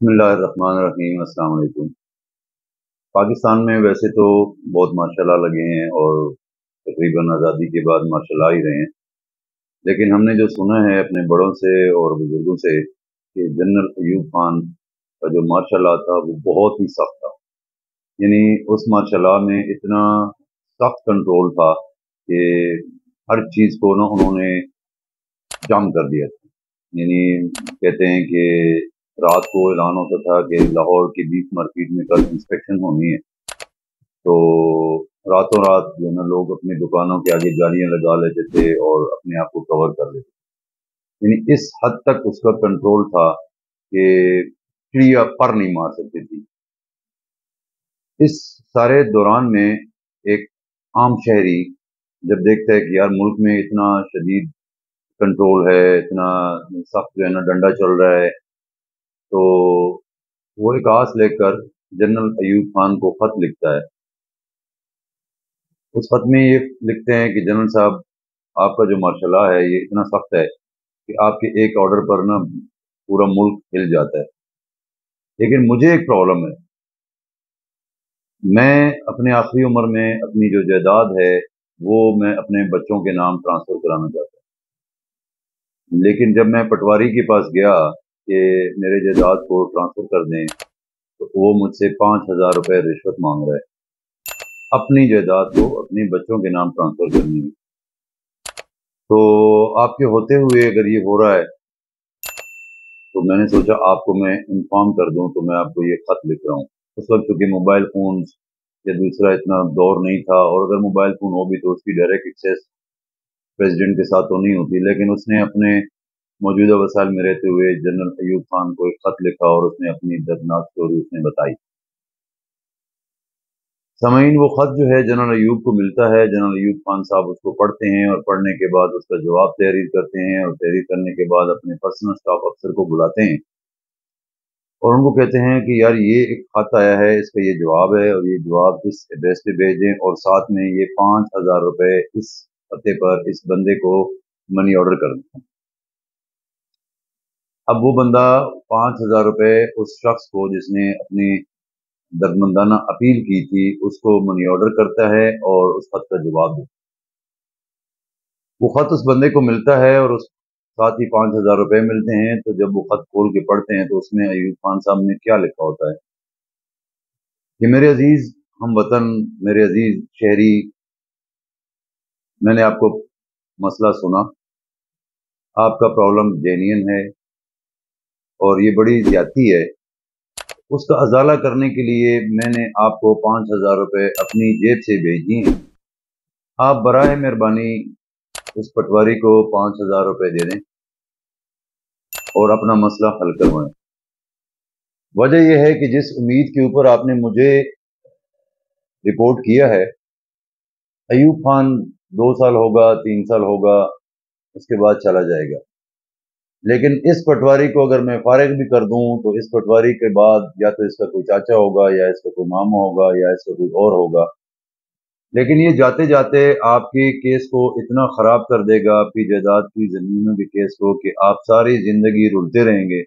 बिस्मिल्लाहिर्रहमानिर्रहीम। अस्सलाम वालेकुम। पाकिस्तान में वैसे तो बहुत माशाल्लाह लगे हैं और तकरीबन आज़ादी के बाद माशाल्लाह ही रहे हैं, लेकिन हमने जो सुना है अपने बड़ों से और बुजुर्गों से कि जनरल अयूब खान का जो मार्शल लॉ था वो बहुत ही सख्त था। यानी उस मार्शल लॉ में इतना सख्त कंट्रोल था कि हर चीज़ को ना उन्होंने जाम कर दिया था। यानी कहते हैं कि रात को ऐलान होता था कि लाहौर की बीफ मार्केट में कल इंस्पेक्शन होनी है, तो रातों रात जो है ना लोग अपनी दुकानों के आगे जालियां लगा लेते थे और अपने आप को कवर कर लेते थे। यानी इस हद तक उसका कंट्रोल था कि चिड़िया पर नहीं मार सकती थी। इस सारे दौरान में एक आम शहरी जब देखता है कि यार मुल्क में इतना शदीद कंट्रोल है, इतना सख्त जो है ना डंडा चल रहा है, तो वो एक आस लेकर जनरल अयूब खान को खत लिखता है। उस खत में ये लिखते हैं कि जनरल साहब, आपका जो मार्शल लॉ है ये इतना सख्त है कि आपके एक ऑर्डर पर ना पूरा मुल्क हिल जाता है। लेकिन मुझे एक प्रॉब्लम है, मैं अपने आखिरी उम्र में अपनी जो जायदाद है वो मैं अपने बच्चों के नाम ट्रांसफर कराना चाहता हूँ। लेकिन जब मैं पटवारी के पास गया कि मेरे जायदाद को ट्रांसफर कर दें, तो वो मुझसे 5,000 रुपये रिश्वत मांग रहा है अपनी जायदाद को अपने बच्चों के नाम ट्रांसफर करने की। तो आपके होते हुए अगर ये हो रहा है तो मैंने सोचा आपको मैं इन्फॉर्म कर दूं, तो मैं आपको ये खत लिख रहा हूँ। उस वक्त चूंकि मोबाइल फोन या दूसरा इतना दौर नहीं था, और अगर मोबाइल फोन हो भी तो उसकी डायरेक्ट एक्सेस प्रेसिडेंट के साथ तो नहीं होती, लेकिन उसने अपने मौजूदा वसाइल में रहते हुए जनरल अयूब खान को एक खत लिखा और उसने अपनी दर्दनाक स्टोरी उसने बताई। सामीन, वो खत जो है जनरल अयूब को मिलता है। जनरल अयूब खान साहब उसको पढ़ते हैं और पढ़ने के बाद उसका जवाब तहरीर करते हैं, और तहरीर करने के बाद अपने पर्सनल स्टाफ अफसर को बुलाते हैं और उनको कहते हैं कि यार ये एक खत आया है, इसका ये जवाब है और ये जवाब इस एड्रेस पे भेज दें, और साथ में ये 5,000 रुपए इस पते पर इस बंदे को मनी ऑर्डर कर दें। अब वो बंदा 5,000 रुपए उस शख्स को जिसने अपनी दर्दमंदाना अपील की थी उसको मनी ऑर्डर करता है और उस खत का जवाब देता है। वो खत उस बंदे को मिलता है और उस साथ ही 5,000 रुपए मिलते हैं। तो जब वो खत खोल के पढ़ते हैं तो उसमें अयूब खान साहब ने क्या लिखा होता है कि मेरे अजीज हम वतन, मेरे अजीज शहरी, मैंने आपको मसला सुना। आपका प्रॉब्लम जेन्युइन है और ये बड़ी ज्यादती है। उसका अजाला करने के लिए मैंने आपको 5,000 रुपए अपनी जेब से भेजी हैं। आप बराए मेहरबानी उस पटवारी को 5,000 रुपए दे दें और अपना मसला हल करवाएं। वजह यह है कि जिस उम्मीद के ऊपर आपने मुझे रिपोर्ट किया है, अयूब खान 2 साल होगा, 3 साल होगा, उसके बाद चला जाएगा। लेकिन इस पटवारी को अगर मैं फारिग भी कर दूं तो इस पटवारी के बाद या तो इसका कोई चाचा होगा या इसका कोई मामा होगा या इसका कोई और होगा। लेकिन ये जाते जाते आपके केस को इतना खराब कर देगा, आपकी जायदाद की जमीनों के केस को, कि आप सारी जिंदगी रुलते रहेंगे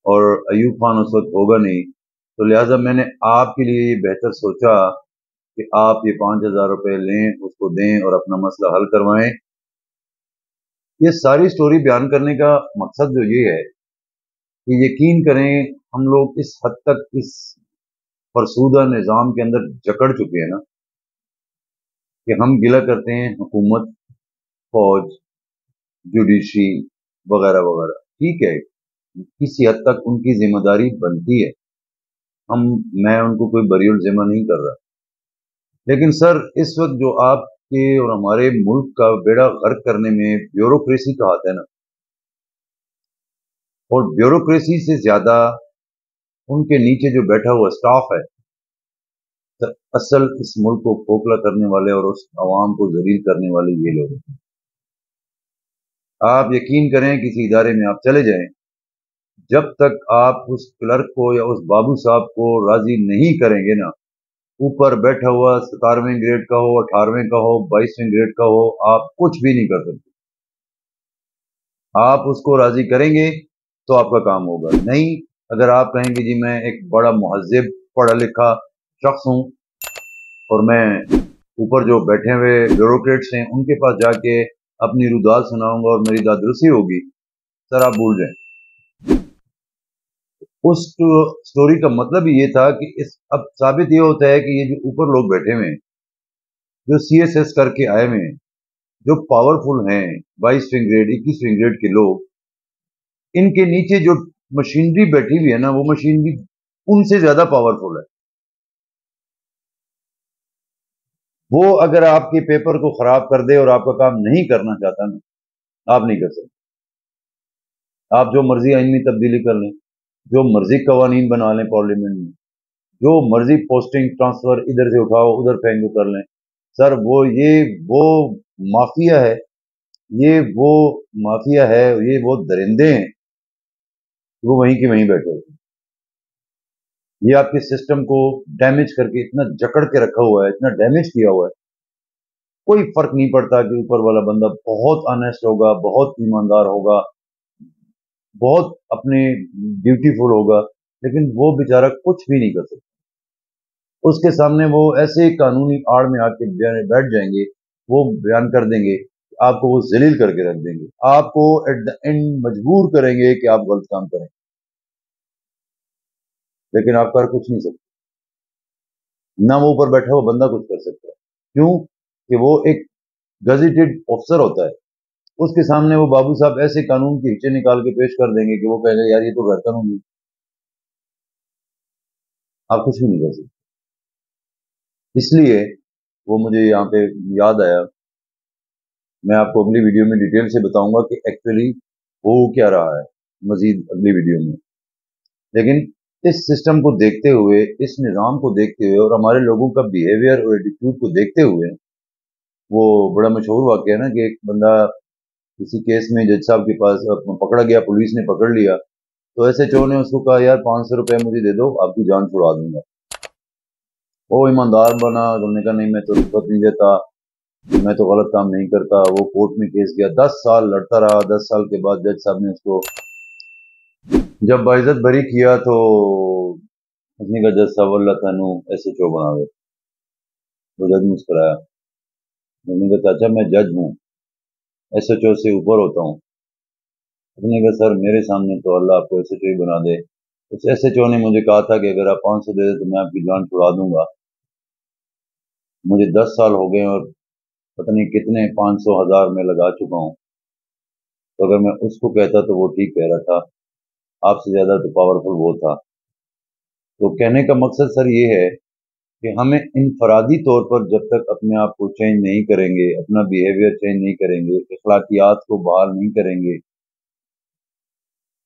और अयूब खान उस वक्त होगा नहीं। तो लिहाजा मैंने आपके लिए ये बेहतर सोचा कि आप ये 5,000 रुपए लें, उसको दें और अपना मसला हल करवाएं। ये सारी स्टोरी बयान करने का मकसद जो ये है कि यकीन करें हम लोग इस हद तक इस फरसूदा निज़ाम के अंदर जकड़ चुके हैं ना कि हम गिला करते हैं हुकूमत, फौज, जुडिशरी वगैरह वगैरह। ठीक है, किसी हद तक उनकी जिम्मेदारी बनती है, हम मैं उनको कोई बरीउल जिम्मा नहीं कर रहा। लेकिन सर इस वक्त जो आपके और हमारे मुल्क का बेड़ा गर्क करने में ब्यूरोक्रेसी का हाथ है ना, और ब्यूरोक्रेसी से ज्यादा उनके नीचे जो बैठा हुआ स्टाफ है, सर असल इस मुल्क को खोखला करने वाले और उस आवाम को जलील करने वाले ये लोग हैं। आप यकीन करें किसी इदारे में आप चले जाएं, जब तक आप उस क्लर्क को या उस बाबू साहब को राजी नहीं करेंगे ना, ऊपर बैठा हुआ 17वें ग्रेड का हो, 18वें का हो, 22वें ग्रेड का हो, आप कुछ भी नहीं कर सकते। आप उसको राजी करेंगे तो आपका काम होगा, नहीं اگر آپ کہیں کہ جی میں ایک بڑا مہذب پڑھا لکھا شخص ہوں اور میں اوپر جو بیٹھے ہوئے بیوروکریٹس ہیں ان کے پاس جا کے اپنی روداد سناؤں گا اور میری دادرسی ہوگی، سر آپ بھول جائیں۔ اس سٹوری کا مطلب یہ تھا کہ اب ثابت یہ ہوتا ہے کہ یہ جو اوپر لوگ بیٹھے ہوئے ہیں، جو سی ایس ایس کر کے آئے ہوئے ہیں، جو پاورفل ہیں 22ویں گریڈ 21ویں گریڈ کے لوگ، ان کے نیچے جو مشینری بیٹھی ہوئی ہے نا، وہ مشینری ان سے زیادہ پاورفل ہے۔ وہ اگر آپ کے پیپر کو خراب کر دے اور آپ کا کام نہیں کرنا چاہتا نا، آپ نہیں کر سکتے۔ آپ جو مرضی آئین میں تبدیلی کر لیں، جو مرضی قوانین بنا لیں پارلیمنٹ میں، جو مرضی پوسٹنگ ٹرانسفر ادھر سے اٹھاؤ ادھر پھینکو کر لیں، سر وہ مافیا ہے، وہ مافیا ہے، وہ درندے ہیں، وہ وہیں کے وہیں بیٹھے ہوتے ہیں۔ یہ آپ کے سسٹم کو ڈیمیج کر کے اتنا جکڑ کے رکھا ہوا ہے، اتنا ڈیمیج کیا ہوا ہے، کوئی فرق نہیں پڑتا کہ اوپر والا بندہ بہت آنیسٹ ہوگا، بہت ایماندار ہوگا، بہت اپنے بیوٹیفل ہوگا، لیکن وہ بیچارہ کچھ بھی نہیں کر سکتا۔ اس کے سامنے وہ ایسے قانونی آڑ میں آ کے بیٹھ جائیں گے، وہ بیان کر دیں گے، آپ کو وہ ذلیل کر کے رکھ دیں گے، آپ کو ایٹ دا اینڈ مجبور کریں گے کہ آپ غلط کام کریں، لیکن آپ کر کچھ نہیں سکتے۔ نہ وہ اوپر بیٹھا ہوا بندہ کچھ کر سکتا ہے، کیوں کہ وہ ایک گزیٹڈ آفسر ہوتا ہے۔ اس کے سامنے وہ بابو صاحب ایسے قانون کی ہچے نکال کے پیش کر دیں گے کہ وہ کہیں گے یار یہ تو غیر قانونی، آپ کچھ بھی نہیں کر سکتے۔ اس لیے وہ مجھے یہاں پہ یاد آیا، میں آپ کو اگلی ویڈیو میں ڈیٹیل سے بتاؤں گا کہ ایکچولی ہو کیا رہا ہے مزید اگلی ویڈیو میں، لیکن اس سسٹم کو دیکھتے ہوئے، اس نظام کو دیکھتے ہوئے اور ہمارے لوگوں کا بیہیویئر اور ایٹیٹیوڈ کو دیکھتے ہوئے، وہ بڑا مشہور واقعہ ہے نا کہ ایک بندہ کسی کیس میں جج صاحب کے پاس پکڑا گیا، پولیس نے پکڑ لیا، تو ایس ایچ او نے اس کو کہا یار 500 روپے مجھے دے دو، آپ کی جان چھڑا دوں گا۔ وہ ایماندار بنا، انہوں نے کہا نہیں میں تو رشوت نہیں دیتا، میں تو غلط کام نہیں کرتا۔ وہ کورٹ میں کیس گیا، 10 سال لڑتا رہا۔ 10 سال کے بعد جج صاحب نے اس کو جب باعزت بری کیا تو اس نے کہا جج صاحب اللہ تعالیٰ ایس ایچ او بنا دے۔ وہ جج مسکرایا، اس نے کہا چاچا میں جج ہوں، ایس ایچ او سے اوپر ہوتا ہوں۔ اس نے کہا سر میرے سامنے تو اللہ آپ کو ایس ایچ او ہی بنا دے۔ اس ایس ایچ او نے مجھے کہا تھا کہ اگر آپ 500 دے دیں تو میں آپ کی جان چھڑا دوں گا۔ مجھے 10 سال ہو گئے اور پتہ نہیں کتنے 500 1000 میں لگا چکا ہوں، تو اگر میں اس کو کہتا تو وہ ٹھیک کہہ رہا تھا، آپ سے زیادہ تو پاورفل وہ تھا۔ تو کہنے کا مقصد سر یہ ہے کہ ہمیں انفرادی طور پر جب تک اپنے آپ کو چینج نہیں کریں گے، اپنا بیہیویئر چینج نہیں کریں گے، اخلاقیات کو بحال نہیں کریں گے،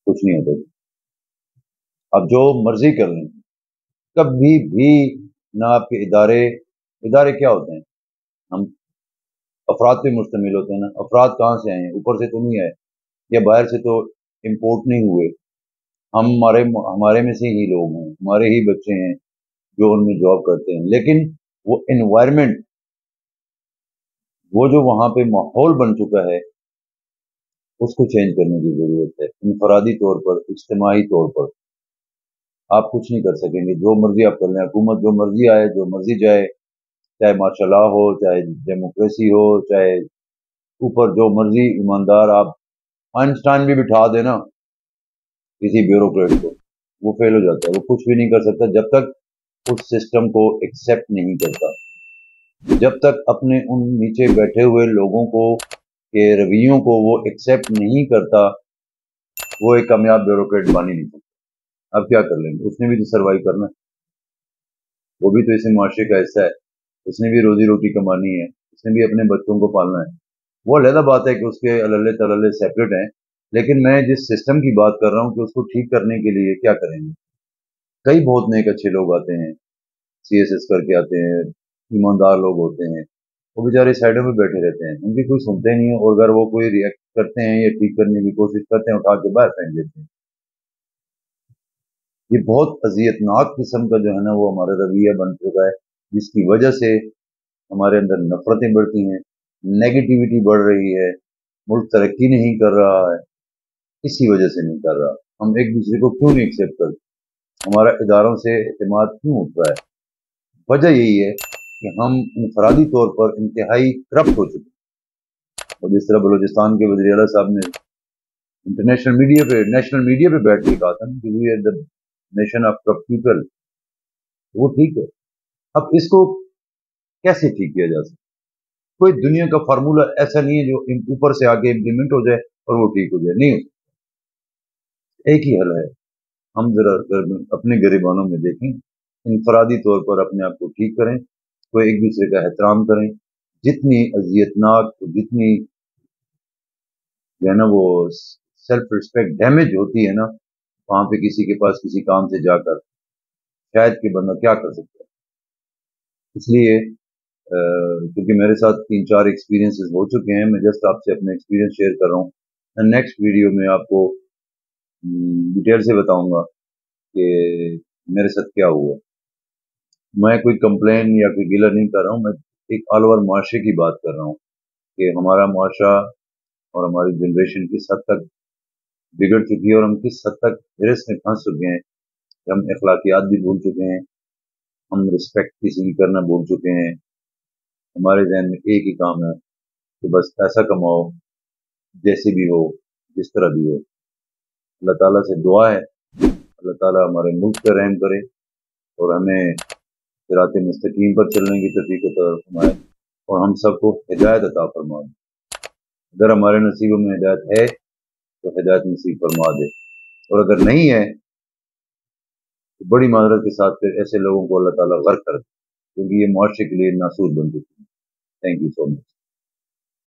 کچھ نہیں ہوتا۔ اب جو مرضی کر لیں، کبھی بھی نہ آپ کے ادارے کیا ہوتے ہیں، ہم افراد پہ مشتمل ہوتے ہیں نا۔ افراد کہاں سے آئے ہیں؟ اوپر سے تو نہیں آئے، یا باہر سے تو امپورٹ نہیں ہوئے، ہمارے میں سے ہی لوگ ہیں، ہمارے ہی بچے ہیں جو ان میں جاب کرتے ہیں، لیکن وہ انوائرمنٹ، وہ جو وہاں پہ ماحول بن چکا ہے، اس کو چینج کرنے کی ضرورت ہے۔ انفرادی طور پر، اجتماعی طور پر آپ کچھ نہیں کر سکیں گے، جو مرضی آپ کر لیں، حکومت جو مرضی آئے جو مرضی جائے، چاہے مارشاء اللہ ہو، چاہے ڈیموکریسی ہو، چاہے اوپر جو مرضی ایماندار آپ آئنسٹائن بھی بٹھا دینا کسی بیوروکریٹ کو، وہ فیل ہو جاتا ہے، وہ کچھ بھی نہیں کر سکتا جب تک اس سسٹم کو ایکسیپٹ نہیں کرتا، جب تک اپنے ان نیچے بیٹھے ہوئے لوگوں کو کے رویوں کو وہ ایکسیپٹ نہیں کرتا، وہ ایک کامیاب بیوروکریٹ بن ہی نہیں سکتا۔ اب کیا کر لیں گے، اس نے بھی تو سروائیو کرنا ہے، وہ بھی تو اسے معاشرے کا حصہ ہے، اس نے بھی روزی روٹی کمانی ہے، اس نے بھی اپنے بچوں کو پالنا ہے۔ وہ علیحدہ بات ہے کہ اس کے اللہ تعالی سیپریٹ ہیں، لیکن میں جس سسٹم کی بات کر رہا ہوں کہ اس کو ٹھیک کرنے کے لیے کیا کریں گے۔ کئی بہت نیک اچھے لوگ آتے ہیں، سی ایس ایس کر کے آتے ہیں، ایماندار لوگ ہوتے ہیں، وہ بیچارے سائڈوں میں بیٹھے رہتے ہیں، ان کی کوئی سنتے نہیں ہے، اور اگر وہ کوئی ریئیکٹ کرتے ہیں یا ٹھیک کرنے کی کوشش کرتے ہیں اٹھا کے باہر پھینک دیتے ہیں۔ یہ بہت اذیتناک قسم کا جو ہے نا وہ ہمارا رویہ بن چکا ہے، جس کی وجہ سے ہمارے اندر نفرتیں بڑھتی ہیں، نیگیٹیوٹی بڑھ رہی ہے، ملک ترقی نہیں کر رہا ہے، اسی وجہ سے نہیں کر رہا۔ ہم ایک دوسرے کو کیوں نہیں ایکسیپٹ کرتے؟ हमारा इदारों से एतमाद क्यों उठ रहा है? वजह यही है कि हम इनफरादी तौर पर इंतहाई करप्ट हो चुके हैं। और जिस तरह बलूचिस्तान के वज़ीर आला साहब ने नेशनल मीडिया पे बैठ के कहा था कि we are the nation of corrupt people, वो ठीक है। अब इसको कैसे ठीक किया जा सकता? कोई दुनिया का फार्मूला ऐसा नहीं है जो ऊपर से आके इम्प्लीमेंट हो जाए और वो ठीक हो जाए, नहीं हो सकता। एक ही हल है, हम जरा अपने गिरेबानों में देखें, इनफरादी तौर पर अपने आप को ठीक करें, कोई एक दूसरे का एहतराम करें। जितनी अजियतनाक, जितनी जो है ना वो सेल्फ रिस्पेक्ट डैमेज होती है ना, वहां पे किसी के पास किसी काम से जाकर शायद कि बंदा क्या कर सकता है। इसलिए क्योंकि मेरे साथ 3-4 एक्सपीरियंसेस हो चुके हैं, मैं जस्ट आपसे अपने एक्सपीरियंस शेयर कर रहा हूँ। नेक्स्ट वीडियो में आपको डिटेल से बताऊंगा कि मेरे साथ क्या हुआ। मैं कोई कंप्लेन या कोई गिला नहीं कर रहा हूँ, मैं एक ऑल ओवर मुआशरे की बात कर रहा हूँ कि हमारा मुआशरा और हमारी जनरेशन किस हद तक बिगड़ चुकी है और हम किस हद तक हिरस में फंस चुके हैं कि हम अखलाकियात भी भूल चुके हैं, हम रिस्पेक्ट किसी की करना भूल चुके हैं। हमारे जहन में एक ही काम है कि बस पैसा कमाओ, जैसे भी हो, जिस तरह भी हो। अल्लाह ताला से दुआ है अल्लाह ताला हमारे मुल्क पर रहम करे और हमें सिरात मुस्तकीम पर चलने की तौफीक अता फरमाए और हम सबको हिदायत अता फरमाए। अगर हमारे नसीबों में हिदायत है तो हिदायत नसीब फरमा दे, और अगर नहीं है तो बड़ी माजरत के साथ फिर ऐसे लोगों को अल्लाह ताला गर्क कर दे, क्योंकि ये मुआशरे के लिए नासूर बन चुके हैं। Thank you so much.